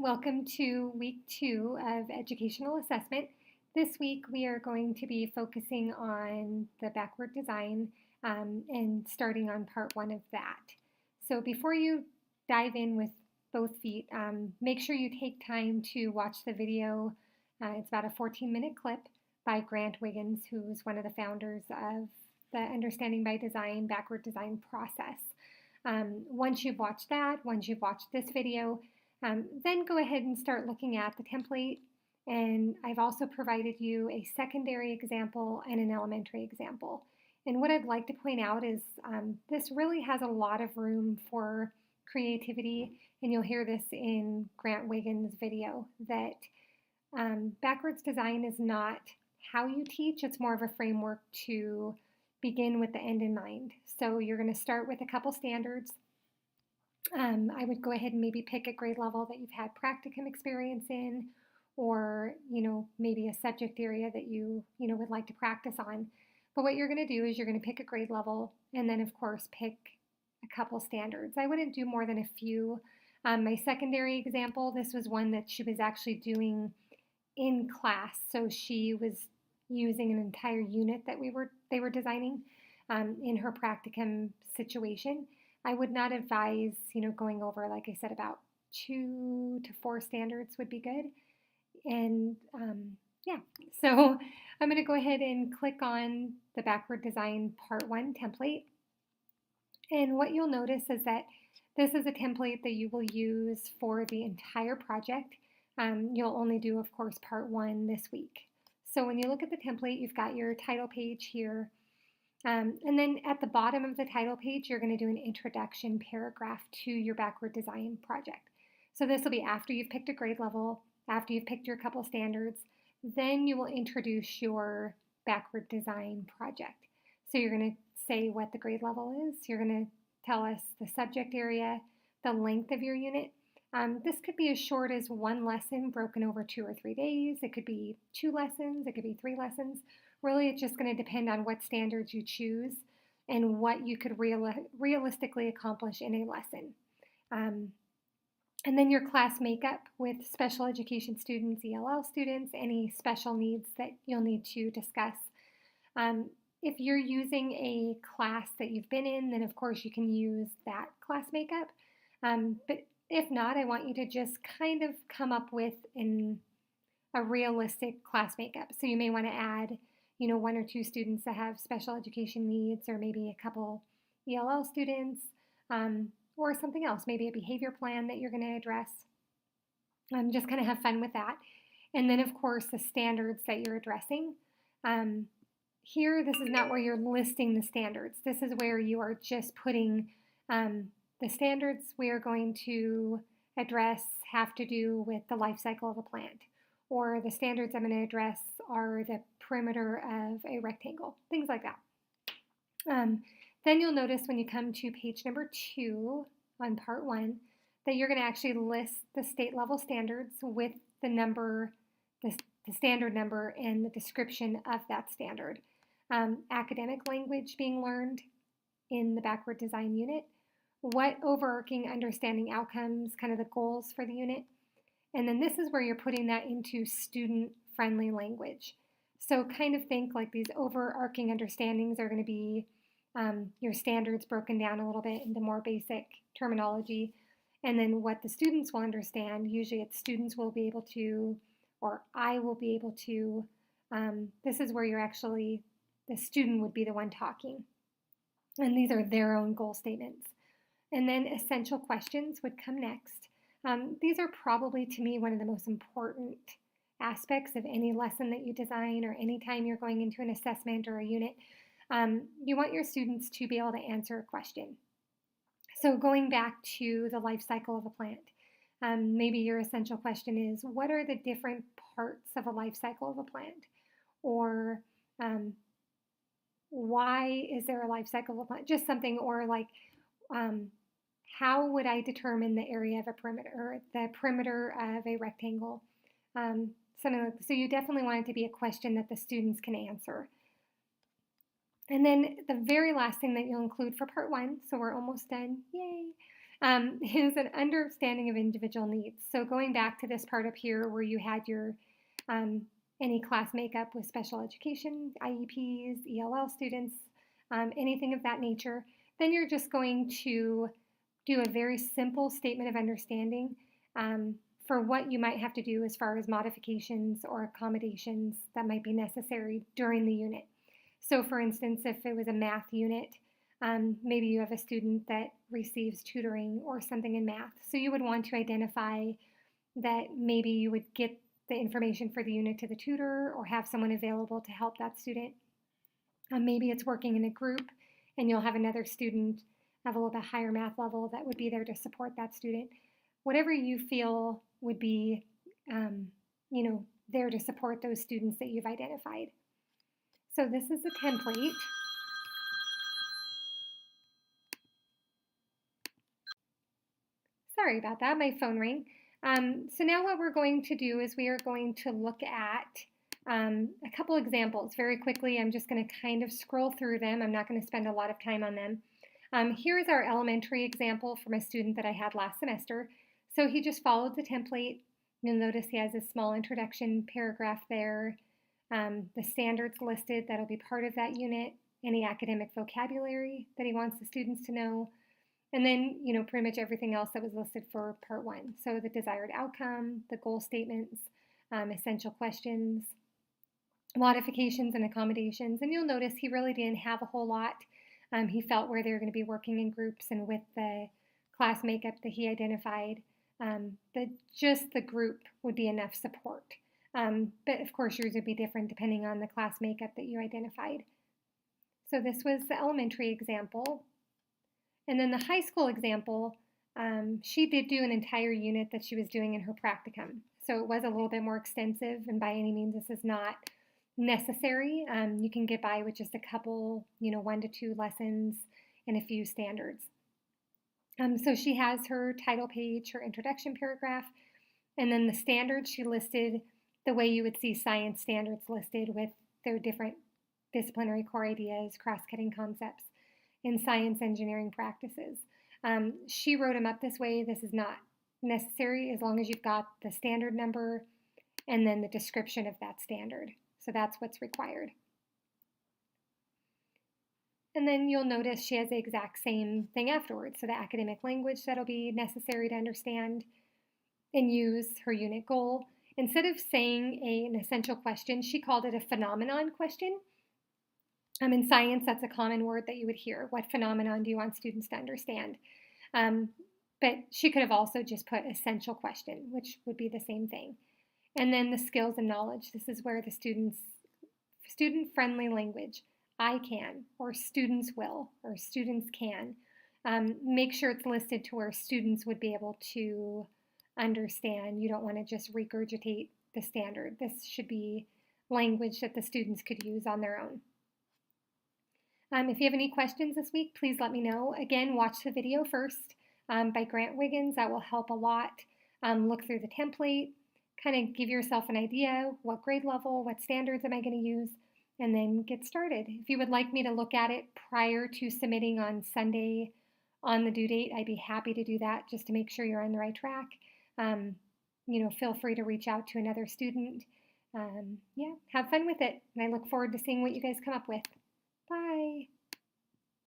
Welcome to week 2 of educational assessment. This week we are going to be focusing on the backward design and starting on part 1 of that. So before you dive in with both feet, make sure you take time to watch the video. It's about a 14-minute clip by Grant Wiggins, who's one of the founders of the Understanding by Design backward design process. Once you've watched that, once you've watched this video, then go ahead and start looking at the template. And I've also provided you a secondary example and an elementary example. And what I'd like to point out is this really has a lot of room for creativity, and you'll hear this in Grant Wiggins' video, that backwards design is not how you teach, it's more of a framework to begin with the end in mind. So you're going to start with a couple standards. I would go ahead and maybe pick a grade level that you've had practicum experience in, or maybe a subject area that you would like to practice on. But what you're going to do is you're going to pick a grade level, and then of course pick a couple standards. I wouldn't do more than a few. My secondary example, this was one that she was actually doing in class, so she was using an entire unit that they were designing in her practicum situation. I would not advise, going over, like I said, about 2 to 4 standards would be good. And so I'm going to go ahead and click on the backward design part 1 template. And what you'll notice is that this is a template that you will use for the entire project. You'll only do, of course, part 1 this week. So when you look at the template, you've got your title page here. And then at the bottom of the title page, you're going to do an introduction paragraph to your backward design project. So this will be after you've picked a grade level, after you've picked your couple standards, then you will introduce your backward design project. So you're going to say what the grade level is. You're going to tell us the subject area, the length of your unit. This could be as short as 1 lesson broken over 2 or 3 days. It could be 2 lessons. It could be 3 lessons. Really, it's just going to depend on what standards you choose and what you could realistically accomplish in a lesson. And then your class makeup with special education students, ELL students, any special needs that you'll need to discuss. If you're using a class that you've been in, then of course you can use that class makeup. But if not, I want you to just kind of come up with a realistic class makeup. So you may want to add 1 or 2 students that have special education needs, or maybe a couple ELL students, or something else, maybe a behavior plan that you're going to address. Just kind of have fun with that. And then, of course, the standards that you're addressing. Here, this is not where you're listing the standards. This is where you are just putting the standards we are going to address have to do with the life cycle of a plant, or the standards I'm going to address are the perimeter of a rectangle, things like that. Then you'll notice when you come to page number 2 on part 1 that you're going to actually list the state level standards with the number, the standard number, and the description of that standard. Academic language being learned in the backward design unit, what overarching understanding outcomes, kind of the goals for the unit. And then this is where you're putting that into student-friendly language. So kind of think like these overarching understandings are going to be your standards broken down a little bit into more basic terminology. And then what the students will understand, usually it's students will be able to, or I will be able to, this is where you're actually, the student would be the one talking. And these are their own goal statements. And then essential questions would come next. These are probably, to me, one of the most important aspects of any lesson that you design, or any time you're going into an assessment or a unit. You want your students to be able to answer a question. So going back to the life cycle of a plant, maybe your essential question is, what are the different parts of a life cycle of a plant? Or why is there a life cycle of a plant? Just something, or like, how would I determine the area of a perimeter, or the perimeter of a rectangle? Something like that. So you definitely want it to be a question that the students can answer. And then the very last thing that you'll include for part 1, so we're almost done, yay, is an understanding of individual needs. So going back to this part up here where you had your any class makeup with special education, IEPs, ELL students, anything of that nature, then you're just going to do a very simple statement of understanding for what you might have to do as far as modifications or accommodations that might be necessary during the unit. So for instance, if it was a math unit, maybe you have a student that receives tutoring or something in math. So you would want to identify that maybe you would get the information for the unit to the tutor or have someone available to help that student. Maybe it's working in a group and you'll have another student have a little bit higher math level that would be there to support that student. Whatever you feel would be, there to support those students that you've identified. So this is the template. Sorry about that, my phone rang. So now what we're going to do is we are going to look at a couple examples very quickly. I'm just going to kind of scroll through them. I'm not going to spend a lot of time on them. Here is our elementary example from a student that I had last semester. So he just followed the template. You'll notice he has a small introduction paragraph there. The standards listed, that'll be part of that unit, any academic vocabulary that he wants the students to know, and then, pretty much everything else that was listed for part one. So the desired outcome, the goal statements, essential questions, modifications and accommodations. And you'll notice he really didn't have a whole lot. He felt where they were going to be working in groups and with the class makeup that he identified, that just the group would be enough support. But of course, yours would be different depending on the class makeup that you identified. So this was the elementary example. And then the high school example, she did do an entire unit that she was doing in her practicum. So it was a little bit more extensive, and by any means this is not necessary. You can get by with just a couple, 1 to 2 lessons and a few standards. So she has her title page, her introduction paragraph, and then the standards she listed the way you would see science standards listed with their different disciplinary core ideas, cross-cutting concepts, in science engineering practices. She wrote them up this way. This is not necessary as long as you've got the standard number and then the description of that standard. So that's what's required. And then you'll notice she has the exact same thing afterwards. So the academic language that'll be necessary to understand and use, her unit goal. Instead of saying an essential question, she called it a phenomenon question. In science, that's a common word that you would hear. What phenomenon do you want students to understand? But she could have also just put essential question, which would be the same thing. And then the skills and knowledge. This is where the student-friendly language, I can, or students will, or students can. Make sure it's listed to where students would be able to understand. You don't want to just regurgitate the standard. This should be language that the students could use on their own. If you have any questions this week, please let me know. Again, watch the video first by Grant Wiggins. That will help a lot. Look through the template, kind of give yourself an idea, what grade level, what standards am I going to use, and then get started. If you would like me to look at it prior to submitting on Sunday on the due date, I'd be happy to do that just to make sure you're on the right track. Feel free to reach out to another student. Have fun with it, and I look forward to seeing what you guys come up with. Bye.